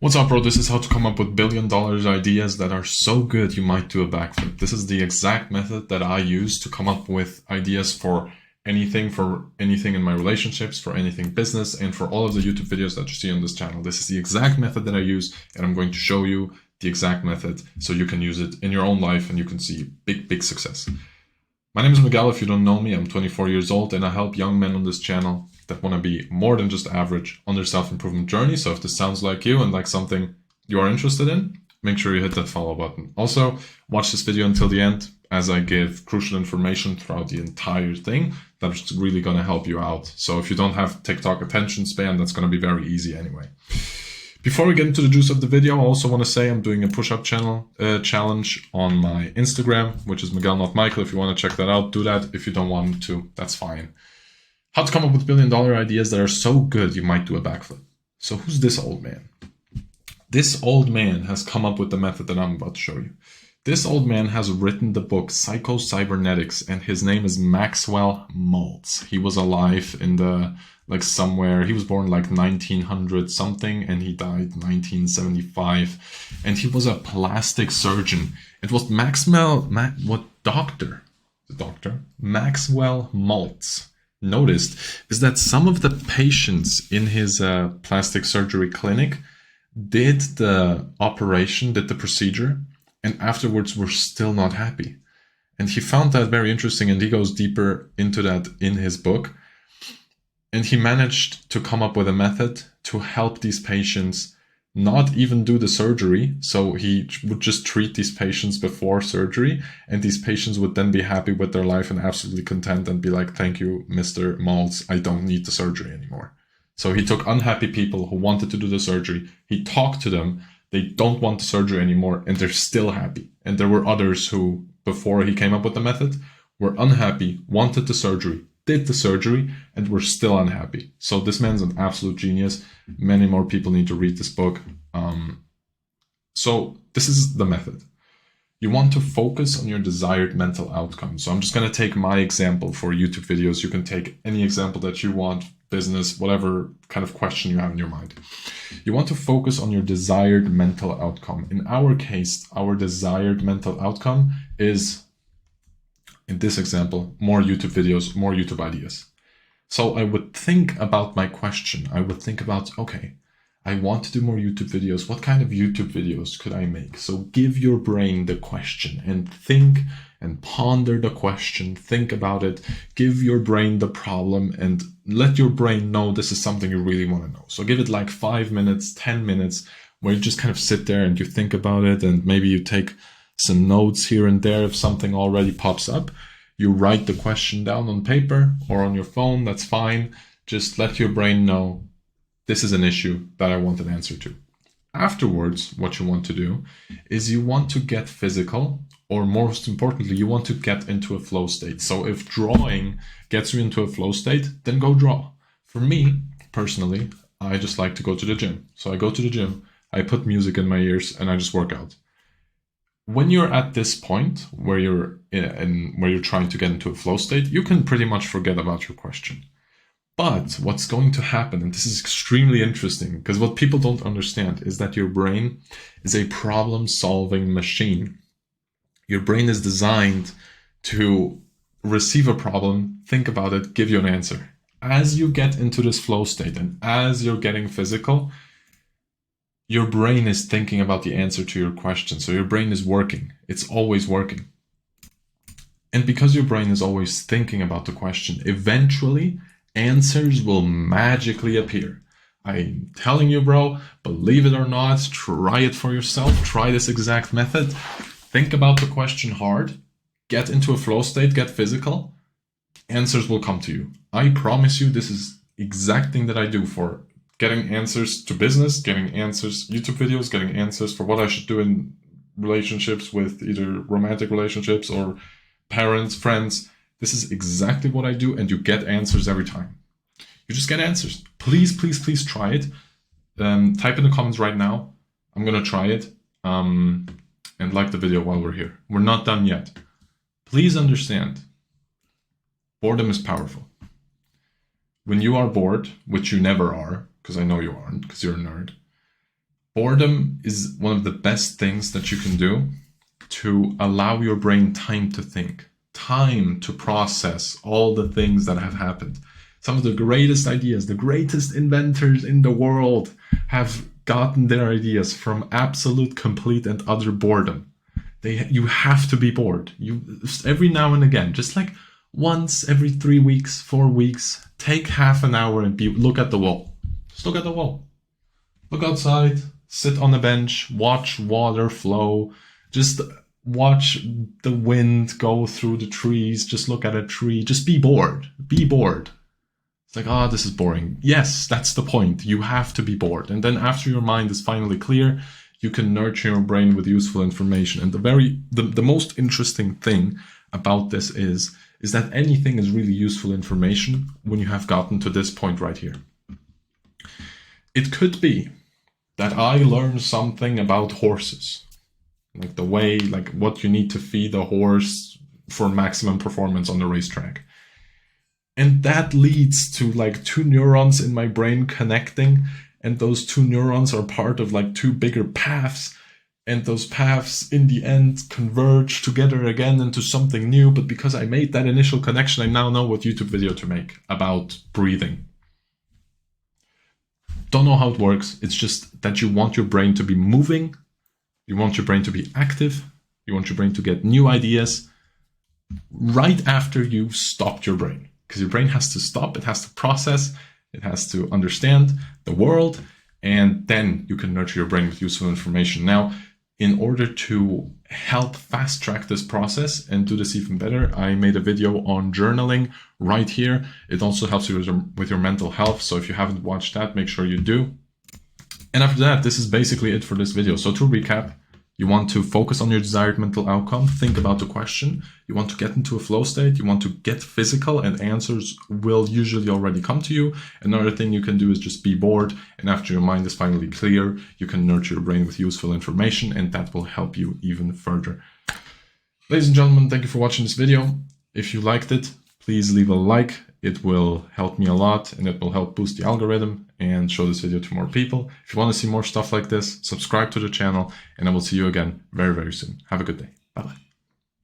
What's up, bro? This is how to come up with $1 billion ideas that are so good you might do a backflip. This is the exact method that I use to come up with ideas for anything in my relationships, for anything business, and for all of the YouTube videos that you see on this channel. This is the exact method that I use, and I'm going to show you the exact method so you can use it in your own life and you can see big success. My name is Miguel. If you don't know me, I'm 24 years old and I help young men on this channel that want to be more than just average on their self-improvement journey. So if this sounds like you and like something you are interested in, make sure you hit that follow button. Also, watch this video until the end as I give crucial information throughout the entire thing that's really going to help you out. So if you don't have TikTok attention span, that's going to be very easy anyway. Before we get into the juice of the video, I also want to say I'm doing a push-up challenge on my Instagram, which is Miguel Not Michael. If you want to check that out, do that. If you don't want to, that's fine. How to come up with $1 billion ideas that are so good you might do a backflip. So who's this old man? This old man has come up with the method that I'm about to show you. This old man has written the book Psycho-Cybernetics, and his name is Maxwell Maltz. He was alive in the somewhere. He was born 1900 something and he died 1975. And he was a plastic surgeon. It was Maxwell Maltz noticed is that some of the patients in his plastic surgery clinic did the procedure, and afterwards were still not happy. And he found that very interesting, and he goes deeper into that in his book. And he managed to come up with a method to help these patients not even do the surgery. So he would just treat these patients before surgery, and these patients would then be happy with their life and absolutely content and be like, thank you, Mr. Maltz, I don't need the surgery anymore. So he took unhappy people who wanted to do the surgery. He talked to them. They don't want the surgery anymore, and they're still happy. And there were others who, before he came up with the method, were unhappy, wanted the surgery, did the surgery, and were still unhappy. So this man's an absolute genius. Many more people need to read this book. So this is the method. You want to focus on your desired mental outcome. So I'm just going to take my example for YouTube videos. You can take any example that you want, business, whatever kind of question you have in your mind. You want to focus on your desired mental outcome. In our case, our desired mental outcome is, in this example, more YouTube videos, more YouTube ideas. So I would think about my question. I would think about, okay, I want to do more YouTube videos. What kind of YouTube videos could I make? So give your brain the question and think and ponder the question. Think about it. Give your brain the problem and let your brain know this is something you really want to know. So give it 5 minutes, 10 minutes, where you just kind of sit there and you think about it, and maybe you take some notes here and there if something already pops up. You write the question down on paper or on your phone, that's fine. Just let your brain know this is an issue that I want an answer to. Afterwards, what you want to do is you want to get physical, or most importantly, you want to get into a flow state. So if drawing gets you into a flow state, then go draw. For me, personally, I just like to go to the gym. So I go to the gym, I put music in my ears, and I just work out. When you're at this point where you're trying to get into a flow state, you can pretty much forget about your question. But what's going to happen, and this is extremely interesting, because what people don't understand is that your brain is a problem-solving machine. Your brain is designed to receive a problem, think about it, give you an answer. As you get into this flow state and as you're getting physical, your brain is thinking about the answer to your question. So your brain is working. It's always working. And because your brain is always thinking about the question, eventually answers will magically appear. I'm telling you, bro, believe it or not, try it for yourself. Try this exact method. Think about the question hard. Get into a flow state, get physical. Answers will come to you. I promise you, this is the exact thing that I do for getting answers to business, getting answers, YouTube videos, getting answers for what I should do in relationships with either romantic relationships or parents, friends. This is exactly what I do, and you get answers every time. You just get answers. Please, please, please try it. Type in the comments right now. I'm going to try it. And like the video while we're here. We're not done yet. Please understand, boredom is powerful. When you are bored, which you never are, because I know you aren't, because you're a nerd, Boredom is one of the best things that you can do to allow your brain time to think, time to process all the things that have happened. Some of the greatest ideas, the greatest inventors in the world have gotten their ideas from absolute, complete, and utter boredom. You have to be bored. Every now and again, just like once every 3 weeks, 4 weeks, take half an hour and look at the wall. Just look at the wall. Look outside, sit on a bench, watch water flow, just watch the wind go through the trees, just look at a tree, just be bored. Be bored. It's like, oh, this is boring. Yes, that's the point. You have to be bored. And then after your mind is finally clear, you can nurture your brain with useful information. And the most interesting thing about this is that anything is really useful information when you have gotten to this point right here. It could be that I learned something about horses, like the way, like what you need to feed a horse for maximum performance on the racetrack. And that leads to like 2 neurons in my brain connecting, and those 2 neurons are part of like 2 bigger paths, and those paths in the end converge together again into something new. But because I made that initial connection, I now know what YouTube video to make about breathing. Don't know how it works. It's just that you want your brain to be moving, you want your brain to be active, you want your brain to get new ideas right after you've stopped your brain. Because your brain has to stop, it has to process, it has to understand the world, and then you can nurture your brain with useful information. Now, in order to help fast track this process and do this even better, I made a video on journaling right here. It also helps you with your mental health. So if you haven't watched that, make sure you do. And after that, this is basically it for this video. So to recap, you want to focus on your desired mental outcome, think about the question, you want to get into a flow state, you want to get physical, and answers will usually already come to you. Another thing you can do is just be bored, and after your mind is finally clear, you can nurture your brain with useful information, and that will help you even further. Ladies and gentlemen, thank you for watching this video. If you liked it, please leave a like. It will help me a lot, and it will help boost the algorithm and show this video to more people. If you want to see more stuff like this, subscribe to the channel, and I will see you again very, very soon. Have a good day. Bye-bye.